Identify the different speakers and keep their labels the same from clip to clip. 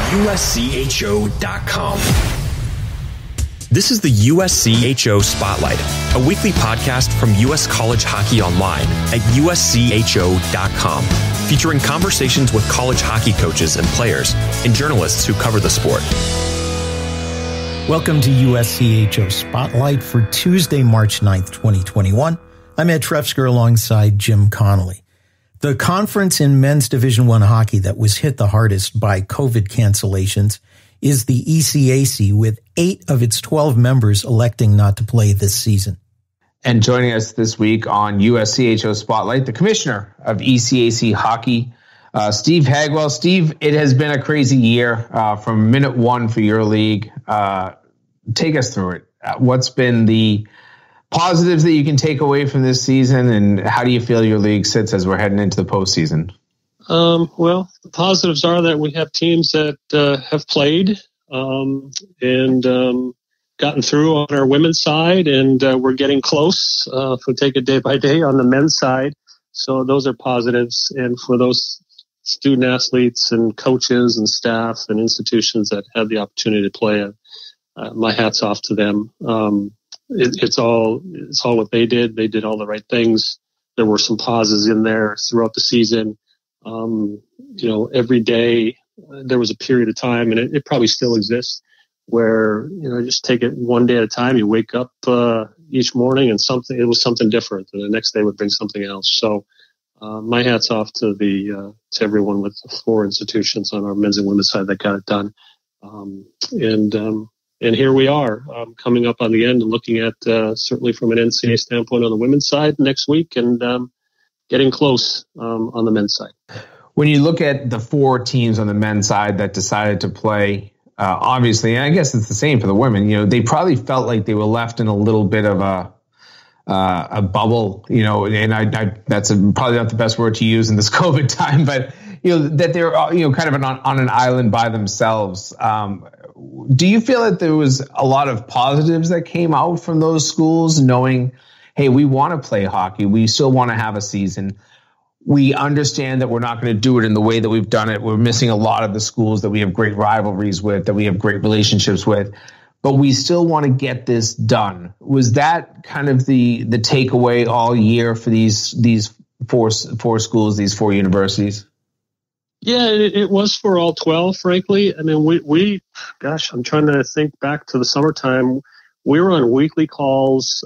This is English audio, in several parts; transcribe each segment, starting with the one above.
Speaker 1: USCHO.com. This is the USCHO Spotlight, a weekly podcast from U.S. College Hockey Online at USCHO.com, featuring conversations with college hockey coaches and players and journalists who cover the sport.
Speaker 2: Welcome to USCHO Spotlight for Tuesday, March 9th, 2021. I'm Ed Trefzger alongside Jim Connelly. The conference in men's Division I hockey that was hit the hardest by COVID cancellations is the ECAC, with 8 of its 12 members electing not to play this season.
Speaker 3: And joining us this week on USCHO Spotlight, the commissioner of ECAC Hockey, Steve Hagwell. Steve, it has been a crazy year from minute one for your league. Take us through it. What's been the positives that you can take away from this season, and how do you feel your league sits as we're heading into the postseason?
Speaker 4: Well, the positives are that we have teams that have played and gotten through on our women's side, and we're getting close. If we take it day by day on the men's side, so those are positives. And for those student athletes and coaches and staff and institutions that had the opportunity to play, my hat's off to them. It's all what they did. They did all the right things. There were some pauses in there throughout the season. Every day there was a period of time, and it probably still exists, where, just take it one day at a time. You wake up each morning and it was something different, and the next day would bring something else. So my hat's off to to everyone with the 4 institutions on our men's and women's side that got it done. And here we are coming up on the end and looking at certainly from an NCAA standpoint on the women's side next week, and getting close on the men's side.
Speaker 3: When you look at the 4 teams on the men's side that decided to play, obviously, and I guess it's the same for the women, they probably felt like they were left in a little bit of a bubble, and I that's probably not the best word to use in this COVID time, but that they're kind of on an island by themselves. Do you feel that there was a lot of positives that came out from those schools, knowing, hey, we want to play hockey, we still want to have a season, we understand that we're not going to do it in the way that we've done it, we're missing a lot of the schools that we have great rivalries with, that we have great relationships with, but we still want to get this done? Was that kind of the takeaway all year for these four schools, these 4 universities?
Speaker 4: Yeah, it was for all 12, frankly. I mean, I'm trying to think back to the summertime. We were on weekly calls,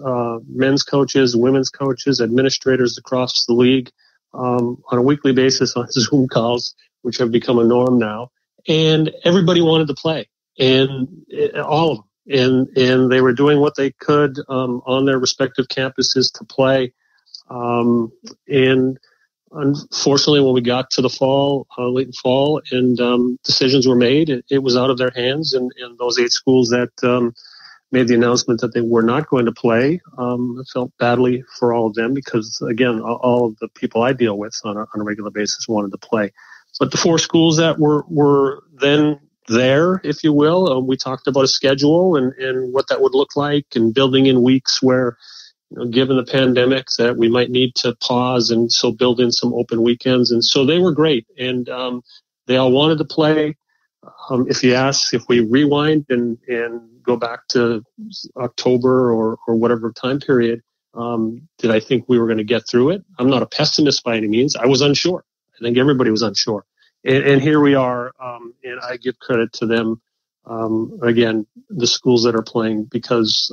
Speaker 4: men's coaches, women's coaches, administrators across the league, on a weekly basis on Zoom calls, which have become a norm now. And everybody wanted to play, and all of them. And they were doing what they could on their respective campuses to play. And unfortunately, when we got to the fall, late in fall, and decisions were made, it was out of their hands. And those 8 schools that made the announcement that they were not going to play, I felt badly for all of them, because, again, all of the people I deal with on a regular basis wanted to play. But the 4 schools that were then there, if you will, we talked about a schedule and what that would look like, and building in weeks where, given the pandemic, that we might need to pause, and so build in some open weekends. And so they were great, and they all wanted to play. If we rewind and go back to October or whatever time period, did I think we were going to get through it? I'm not a pessimist by any means. I was unsure. I think everybody was unsure. And here we are, and I give credit to them, again, the schools that are playing, because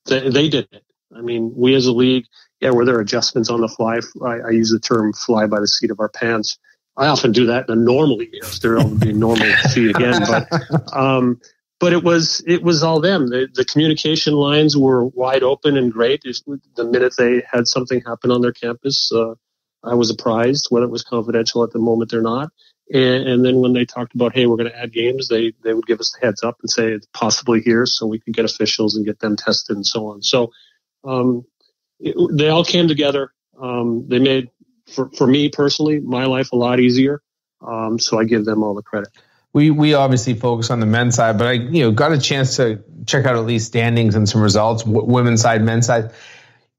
Speaker 4: they did it. I mean, we as a league, were there adjustments on the fly? I use the term fly by the seat of our pants. I often do that in a normal year. There will be normal to see again, but it was all them. The communication lines were wide open and great. The minute they had something happen on their campus, I was apprised, whether it was confidential at the moment or not. And then when they talked about, hey, we're going to add games, they would give us the heads up and say it's possibly here, so we could get officials and get them tested and so on. So they all came together. They made, for me personally, my life a lot easier. So I give them all the credit.
Speaker 3: We obviously focus on the men's side, but I got a chance to check out at least standings and some results, women's side, men's side.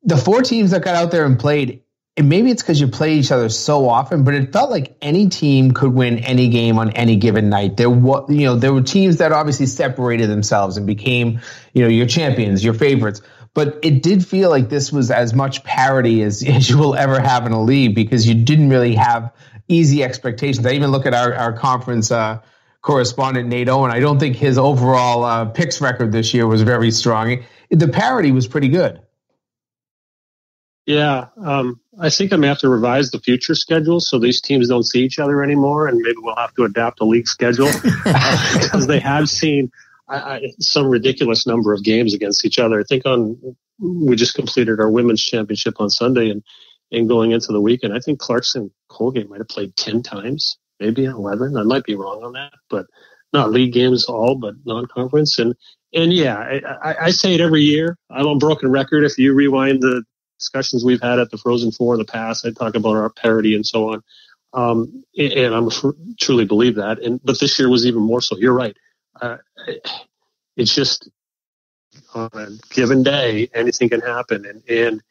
Speaker 3: The 4 teams that got out there and played, and maybe it's because you play each other so often, but it felt like any team could win any game on any given night. There were teams that obviously separated themselves and became, your champions, your favorites. But it did feel like this was as much parity as you will ever have in a league, because you didn't really have easy expectations. I even look at our conference correspondent, Nate Owen. I don't think his overall picks record this year was very strong. The parity was pretty good.
Speaker 4: Yeah, I think I'm going to have to revise the future schedule so these teams don't see each other anymore, and maybe we'll have to adapt a league schedule because they have seen some ridiculous number of games against each other. I think we just completed our women's championship on Sunday, and going into the weekend, I think Clarkson Colgate might have played 10 times, maybe 11. I might be wrong on that, but not league games all, but non-conference. And yeah, I say it every year. I'm on broken record. If you rewind the discussions we've had at the Frozen Four in the past, I talk about our parity and so on. And I'm truly believe that. But this year was even more so. You're right. It's just on a given day, anything can happen. And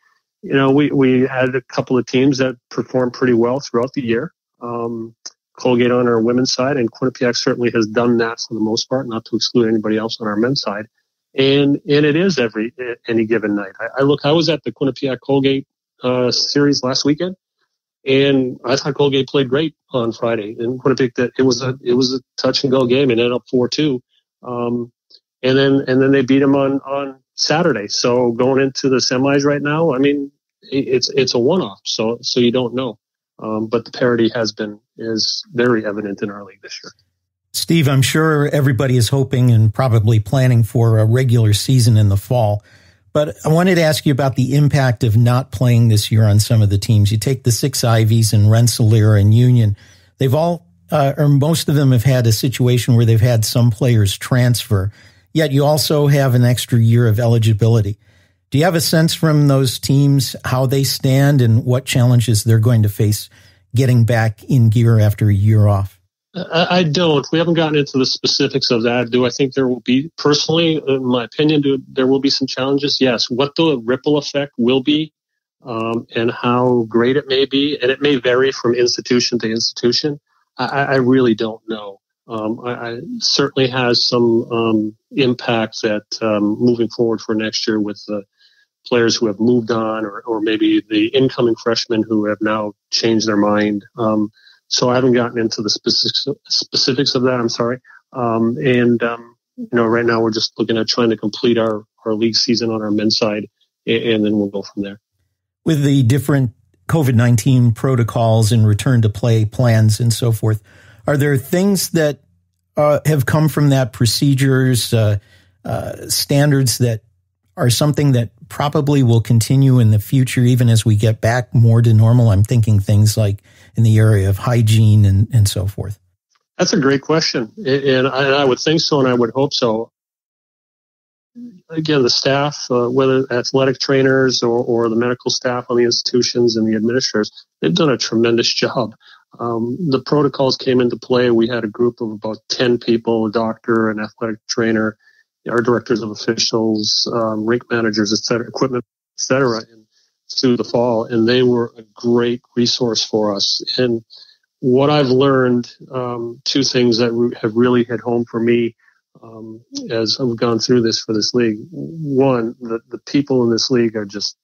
Speaker 4: we had a couple of teams that performed pretty well throughout the year. Colgate on our women's side, and Quinnipiac certainly has done that for the most part, not to exclude anybody else on our men's side. And it is any given night. I was at the Quinnipiac Colgate series last weekend, and I thought Colgate played great on Friday. And Quinnipiac, that it was a touch and go game, and ended up 4-2. And then they beat them on Saturday. So going into the semis right now, I mean, it's a one-off. So you don't know. But the parity is very evident in our league this year.
Speaker 2: Steve, I'm sure everybody is hoping and probably planning for a regular season in the fall. But I wanted to ask you about the impact of not playing this year on some of the teams. You take the Six Ivies and Rensselaer and Union. They've all, or most of them have had a situation where they've had some players transfer. Yet you also have an extra year of eligibility. Do you have a sense from those teams how they stand and what challenges they're going to face getting back in gear after a year off?
Speaker 4: I don't. We haven't gotten into the specifics of that. Do I think there will be, personally, in my opinion, there will be some challenges? Yes. What the ripple effect will be and how great it may be, and it may vary from institution to institution, I really don't know. I certainly has some impact that moving forward for next year with the players who have moved on or maybe the incoming freshmen who have now changed their mind. So I haven't gotten into the specifics of that. I'm sorry. Right now we're just looking at trying to complete our league season on our men's side, and then we'll go from there.
Speaker 2: With the different COVID-19 protocols and return to play plans and so forth, are there things that have come from that, procedures, standards that are something that probably will continue in the future, even as we get back more to normal? I'm thinking things like in the area of hygiene and so forth.
Speaker 4: That's a great question. And I would think so, and I would hope so. Again, the staff, whether athletic trainers or the medical staff on the institutions and the administrators, they've done a tremendous job. The protocols came into play. We had a group of about 10 people, a doctor, an athletic trainer, our directors of officials, rink managers, et cetera, equipment, et cetera, through the fall. And they were a great resource for us. And what I've learned, two things that have really hit home for me as I've gone through this for this league. One, the people in this league are just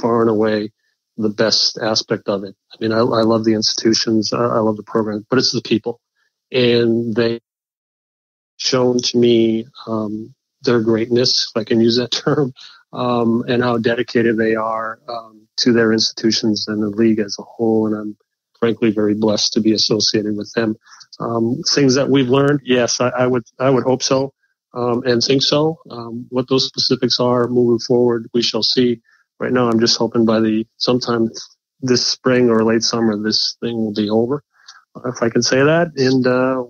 Speaker 4: far and away the best aspect of it. I mean, I love the institutions. I love the program, but it's the people. And they've shown to me their greatness, if I can use that term, and how dedicated they are to their institutions and the league as a whole. And I'm frankly very blessed to be associated with them. Things that we've learned, yes, I would hope so, and think so. What those specifics are moving forward, we shall see. Right now, I'm just hoping by sometime this spring or late summer, this thing will be over, if I can say that, and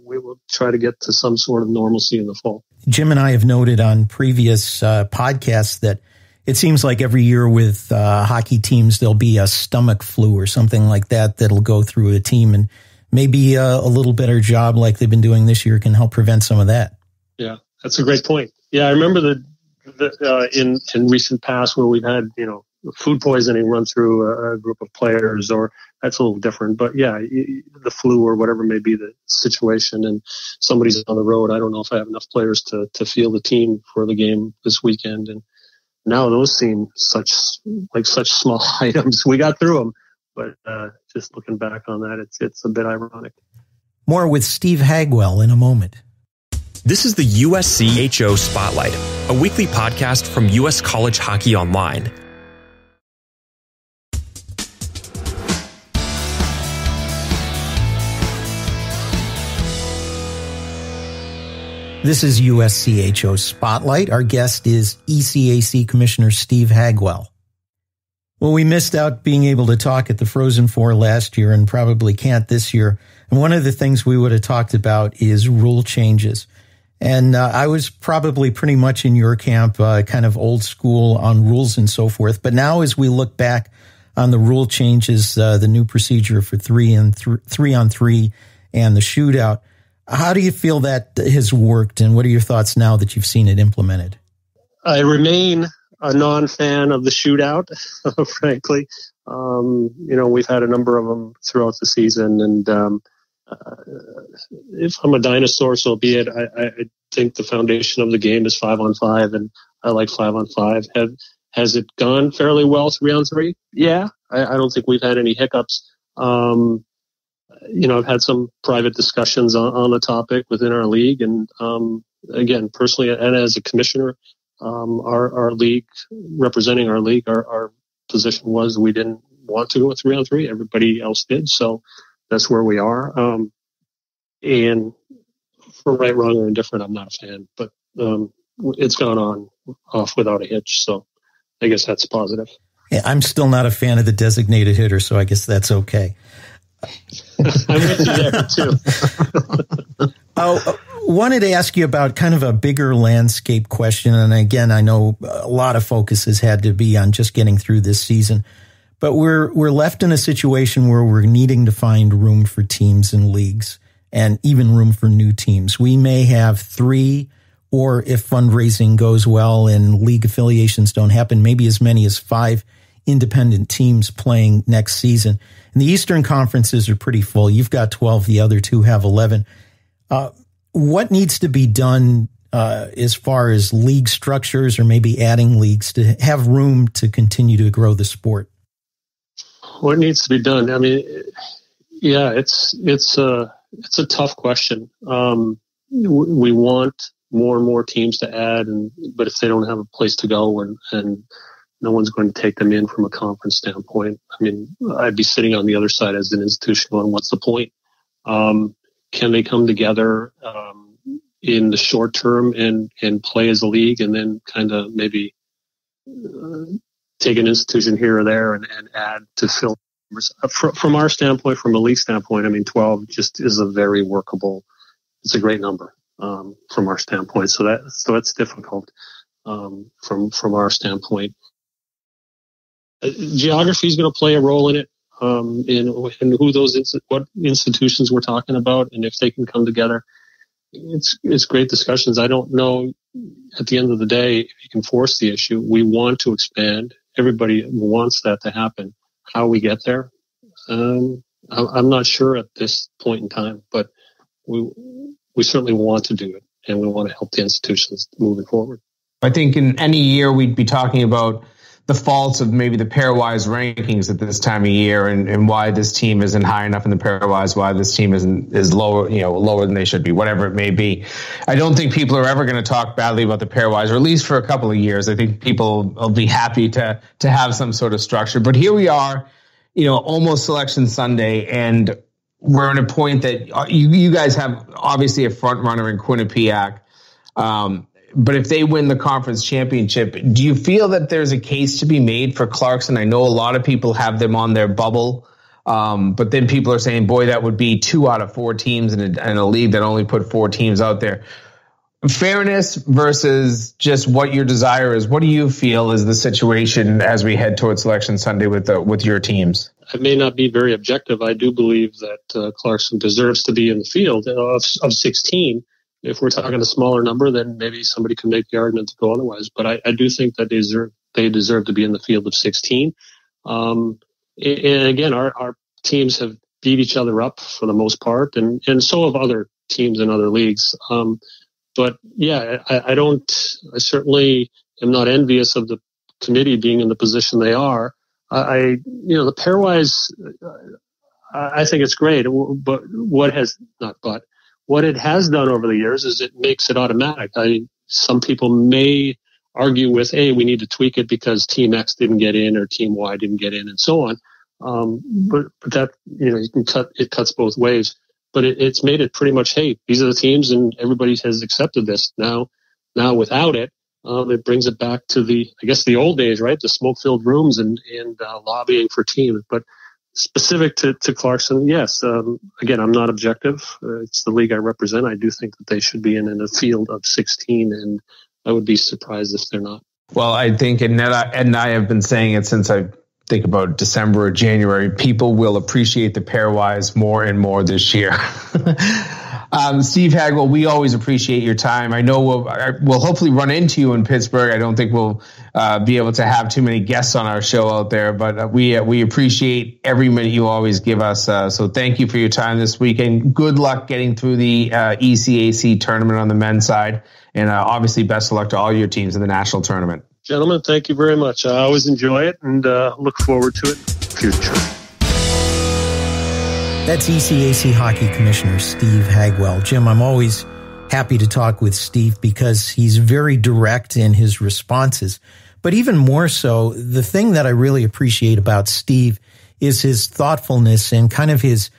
Speaker 4: we will try to get to some sort of normalcy in the fall.
Speaker 2: Jim and I have noted on previous podcasts that it seems like every year with hockey teams, there'll be a stomach flu or something like that that'll go through a team, and maybe a little better job like they've been doing this year can help prevent some of that.
Speaker 4: Yeah, that's a great point. Yeah, I remember in recent past where we've had, food poisoning run through a group of players, or that's a little different. But yeah, the flu or whatever may be the situation, and somebody's on the road. I don't know if I have enough players to field the team for the game this weekend. And now those seem such small items. We got through them, but just looking back on that, it's a bit ironic.
Speaker 2: More with Steve Hagwell in a moment.
Speaker 1: This is the USCHO Spotlight, a weekly podcast from U.S. College Hockey Online.
Speaker 2: This is USCHO Spotlight. Our guest is ECAC Commissioner Steve Hagwell. Well, we missed out being able to talk at the Frozen Four last year and probably can't this year. And one of the things we would have talked about is rule changes. And I was probably pretty much in your camp, kind of old school on rules and so forth. But now as we look back on the rule changes, the new procedure for 3-on-3 and the shootout, how do you feel that has worked, and what are your thoughts now that you've seen it implemented?
Speaker 4: I remain a non-fan of the shootout, frankly. We've had a number of them throughout the season, and if I'm a dinosaur, so be it. I think the foundation of the game is 5-on-5, and I like 5-on-5. Has it gone fairly well 3-on-3? Yeah, I don't think we've had any hiccups. I've had some private discussions on the topic within our league, and again, personally, and as a commissioner, our league, representing our league, our position was we didn't want to go with 3-on-3. Everybody else did, so that's where we are. And for right, wrong, or indifferent, I'm not a fan, but it's gone off without a hitch, so I guess that's positive.
Speaker 2: Yeah, I'm still not a fan of the designated hitter, so I guess that's okay.
Speaker 4: I'm with you there too.
Speaker 2: Wanted to ask you about kind of a bigger landscape question. And again, I know a lot of focus has had to be on just getting through this season, but we're left in a situation where we're needing to find room for teams and leagues, and even room for new teams. We may have 3, or if fundraising goes well and league affiliations don't happen, maybe as many as 5 independent teams playing next season. And the Eastern Conferences are pretty full. You've got 12. The other 2 have 11. What needs to be done as far as league structures, or maybe adding leagues to have room to continue to grow the sport?
Speaker 4: What needs to be done? I mean, yeah, it's a tough question. We want more and more teams to add, but if they don't have a place to go and no one's going to take them in from a conference standpoint, I mean, I'd be sitting on the other side as an institution going, what's the point? Can they come together in the short term and play as a league, and then kind of maybe take an institution here or there and add to fill numbers? From our standpoint, from a league standpoint, I mean, 12 just is a very workable, it's a great number from our standpoint. So that's difficult from our standpoint. Geography is going to play a role in it, and what institutions we're talking about, and if they can come together. It's great discussions. I don't know at the end of the day if you can force the issue. We want to expand. Everybody wants that to happen. How we get there, I'm not sure at this point in time, but we certainly want to do it, and we want to help the institutions moving forward.
Speaker 3: I think in any year we'd be talking about the faults of maybe the pairwise rankings at this time of year, and why this team isn't high enough in the pairwise, why this team is lower, lower than they should be, whatever it may be. I don't think people are ever going to talk badly about the pairwise, or at least for a couple of years. I think people will be happy to have some sort of structure. But here we are, almost Selection Sunday, and we're at a point that you guys have obviously a front runner in Quinnipiac. But if they win the conference championship, do you feel that there's a case to be made for Clarkson? I know a lot of people have them on their bubble, but then people are saying, boy, that would be 2 out of 4 teams in a league that only put 4 teams out there. Fairness versus just what your desire is. What do you feel is the situation as we head towards Selection Sunday with your teams?
Speaker 4: I may not be very objective. I do believe that Clarkson deserves to be in the field of 16. If we're talking a smaller number, then maybe somebody can make the argument to go otherwise. But I do think that they they deserve to be in the field of 16. And again, our teams have beat each other up for the most part, and so have other teams in other leagues. But yeah, I certainly am not envious of the committee being in the position they are. The pairwise, I think it's great. But what it has done over the years is it makes it automatic. Some people may argue with, hey, we need to tweak it because Team X didn't get in or Team Y didn't get in and so on. But that, it cuts both ways. But it's made it pretty much, hey, these are the teams and everybody has accepted this. Now without it, it brings it back to the old days, right? The smoke-filled rooms and lobbying for teams. But specific to Clarkson, yes. Again, I'm not objective. It's the league I represent. I do think that they should be in a field of 16, and I would be surprised if they're not.
Speaker 3: Well, I think, and Ed and I have been saying it since I think about December or January, people will appreciate the pairwise more and more this year. Steve Hagwell, we always appreciate your time. I know we'll hopefully run into you in Pittsburgh. I don't think we'll be able to have too many guests on our show out there, but we appreciate every minute you always give us. So thank you for your time this week, and good luck getting through the ECAC tournament on the men's side. And obviously, best of luck to all your teams in the national tournament.
Speaker 4: Gentlemen, thank you very much. I always enjoy it and look forward to it in the future.
Speaker 2: That's ECAC Hockey Commissioner Steve Hagwell. Jim, I'm always happy to talk with Steve because he's very direct in his responses. But even more so, the thing that I really appreciate about Steve is his thoughtfulness and kind of his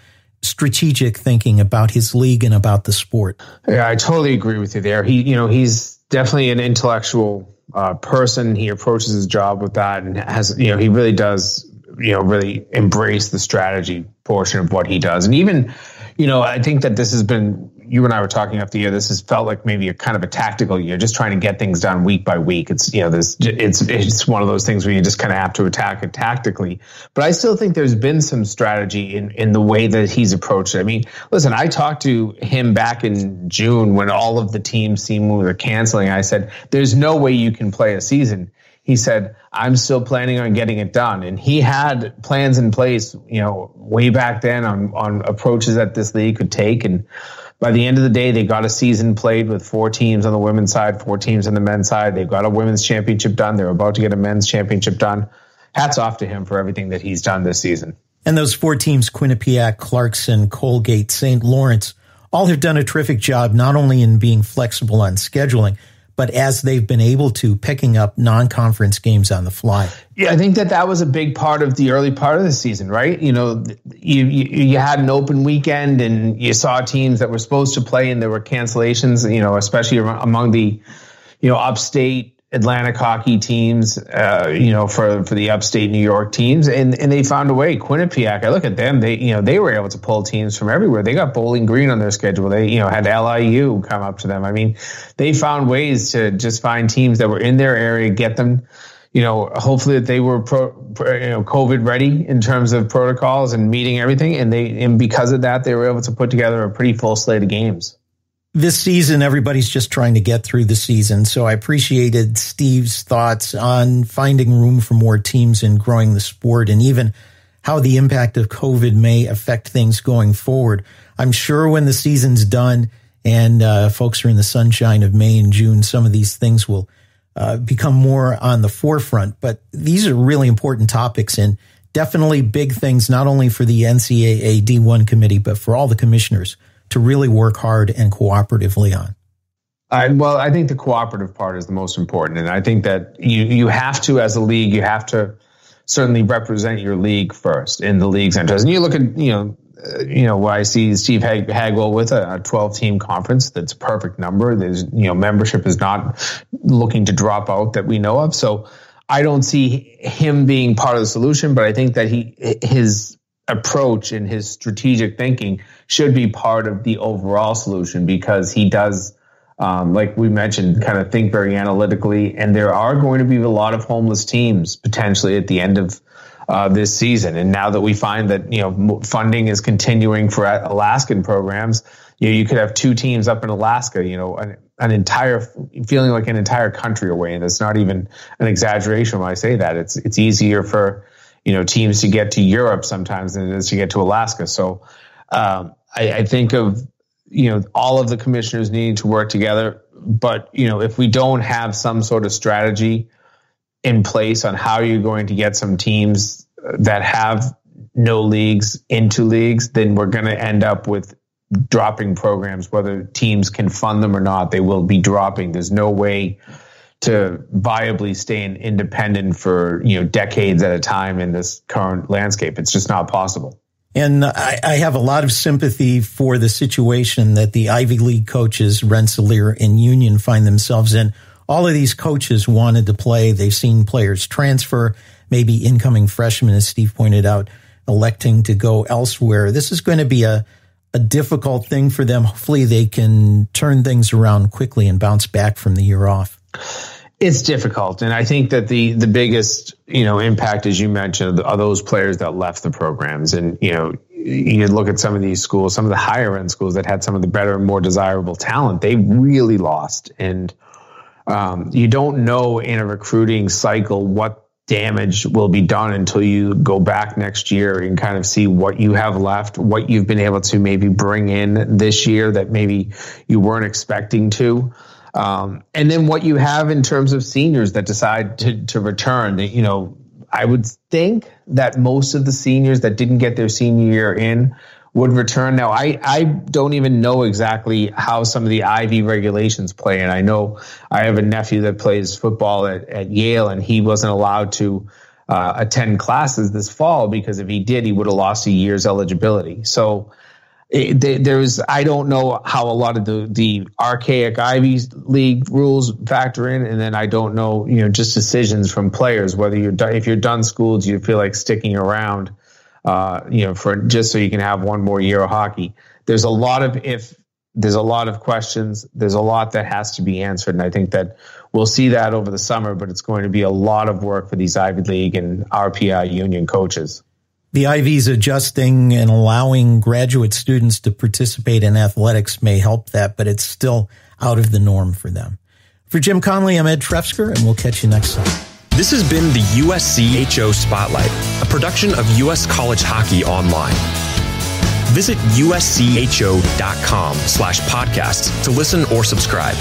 Speaker 2: strategic thinking about his league and about the sport.
Speaker 3: Yeah, I totally agree with you there. He's definitely an intellectual person. He approaches his job with that, and he really does, really embrace the strategy portion of what he does. And even, I think that this has been, you and I were talking after the year, this has felt like maybe a kind of a tactical year, just trying to get things done week by week. It's, it's one of those things where you just kind of have to attack it tactically. But I still think there's been some strategy in the way that he's approached it. I mean, listen, I talked to him back in June when all of the teams seemed were canceling. I said, there's no way you can play a season. He said, I'm still planning on getting it done. And he had plans in place, way back then on approaches that this league could take. And by the end of the day, they got a season played with 4 teams on the women's side, 4 teams on the men's side. They've got a women's championship done. They're about to get a men's championship done. Hats off to him for everything that he's done this season.
Speaker 2: And those 4 teams, Quinnipiac, Clarkson, Colgate, St. Lawrence, all have done a terrific job, not only in being flexible on scheduling, but as they've been able to, picking up non-conference games on the fly.
Speaker 3: Yeah, I think that was a big part of the early part of the season, right? You had an open weekend and you saw teams that were supposed to play and there were cancellations, especially among the, upstate Atlantic hockey teams, for the upstate New York teams, and they found a way. Quinnipiac, I look at them, they were able to pull teams from everywhere. They got Bowling Green on their schedule. They, had LIU come up to them. I mean, they found ways to just find teams that were in their area, get them, hopefully that they were COVID ready in terms of protocols and meeting everything. And because of that, they were able to put together a pretty full slate of games.
Speaker 2: This season, everybody's just trying to get through the season, so I appreciated Steve's thoughts on finding room for more teams and growing the sport, and even how the impact of COVID may affect things going forward. I'm sure when the season's done and folks are in the sunshine of May and June, some of these things will become more on the forefront, but these are really important topics and definitely big things, not only for the NCAA D1 committee, but for all the commissioners to really work hard and cooperatively on.
Speaker 3: I think the cooperative part is the most important. And I think that you have to, as a league, you have to certainly represent your league first in the league's interest. And you look at, where I see Steve Hagwell with a 12-team conference. That's a perfect number. There's, membership is not looking to drop out that we know of. So I don't see him being part of the solution, but I think that his approach and his strategic thinking should be part of the overall solution, because he does, like we mentioned, kind of think very analytically. And there are going to be a lot of homeless teams potentially at the end of this season. And now that we find that, funding is continuing for Alaskan programs, you could have 2 teams up in Alaska, an entire country away. And it's not even an exaggeration when I say that. It's easier for, teams to get to Europe sometimes than it is to get to Alaska. So I think of, all of the commissioners needing to work together. But, if we don't have some sort of strategy in place on how you're going to get some teams that have no leagues into leagues, then we're going to end up with dropping programs. Whether teams can fund them or not, they will be dropping. There's no way to viably stay independent for decades at a time in this current landscape. It's just not possible.
Speaker 2: And I have a lot of sympathy for the situation that the Ivy League coaches, Rensselaer and Union, find themselves in. All of these coaches wanted to play. They've seen players transfer, maybe incoming freshmen, as Steve pointed out, electing to go elsewhere. This is going to be a difficult thing for them. Hopefully they can turn things around quickly and bounce back from the year off.
Speaker 3: It's difficult. And I think that the biggest, impact, as you mentioned, are those players that left the programs. And, you look at some of these schools, some of the higher end schools that had some of the better and more desirable talent, they really lost. And you don't know in a recruiting cycle what damage will be done until you go back next year and kind of see what you have left, what you've been able to maybe bring in this year that maybe you weren't expecting to. And then what you have in terms of seniors that decide to return. I would think that most of the seniors that didn't get their senior year in would return. Now, I don't even know exactly how some of the Ivy regulations play. And I know I have a nephew that plays football at Yale, and he wasn't allowed to attend classes this fall because if he did, he would have lost a year's eligibility. So I don't know how a lot of the archaic Ivy League rules factor in. And then I don't know, just decisions from players, whether if you're done school, do you feel like sticking around, for just so you can have one more year of hockey. There's a lot of questions. There's a lot that has to be answered. And I think that we'll see that over the summer, but it's going to be a lot of work for these Ivy League and RPI union coaches.
Speaker 2: The Ivy's adjusting and allowing graduate students to participate in athletics may help that, but it's still out of the norm for them. For Jim Connelly, I'm Ed Trefzger, and we'll catch you next time.
Speaker 1: This has been the USCHO Spotlight, a production of US College Hockey Online. Visit uscho.com/podcasts to listen or subscribe.